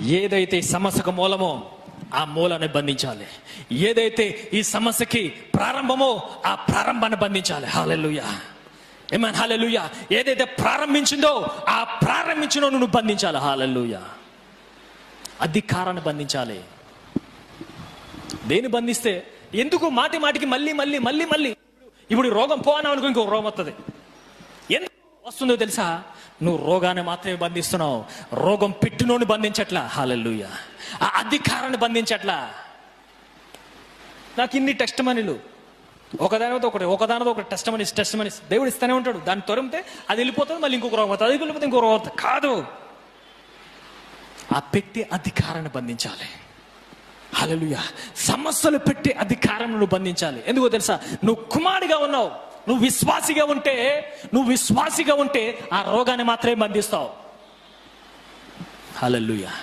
ఏదైతే సమస్యకు మూలమో ఆ మూలాన్ని బంధించాలి. ఏదైతే ఈ సమస్యకి ప్రారంభమో ఆ ప్రారంభాన్ని బంధించాలి. హల్లెలూయా, ఆమేన్, హల్లెలూయా. ఏదైతే ప్రారంభించిందో ఆ ప్రారంభించిన నువ్వు బంధించాలి. హల్లెలూయా. అధికారాన్ని బంధించాలి. దేని బంధిస్తే ఎందుకు మాటి మాటికి మళ్ళీ మళ్ళీ మళ్ళీ మళ్ళీ ఇప్పుడు రోగం పోనా అనుకో, ఇంకో రోగం వస్తుంది. ఎందుకు వస్తుందో తెలుసా? నువ్వు రోగాన్ని మాత్రమే బంధిస్తున్నావు, రోగం పెట్టినోని బంధించట్లా. హల్లెలూయా. ఆ అధికారాన్ని బంధించట్లా. నాకు ఇన్ని టెస్ట్ మనీలు ఒకదానితో ఒకటి టెస్ట్ మనీస్ దేవుడు ఇస్తూనే ఉంటాడు. దాన్ని తొరిమితే అది వెళ్ళిపోతుంది, మళ్ళీ ఇంకొక రోగం అవుతుంది, అది వెళ్ళిపోతే ఇంకొక రోగం అవుతుంది. కాదు, ఆ పెట్టి అధికారాన్ని బంధించాలి. హల్లెలూయా. సమస్యలు పెట్టి అధికారం నువ్వు బంధించాలి. ఎందుకో తెలుసా? నువ్వు కుమారుడిగా ఉన్నావు. నువ్వు విశ్వాసిగా ఉంటే ఆ రోగాన్ని మాత్రమే బంధిస్తావు. హల్లెలూయా.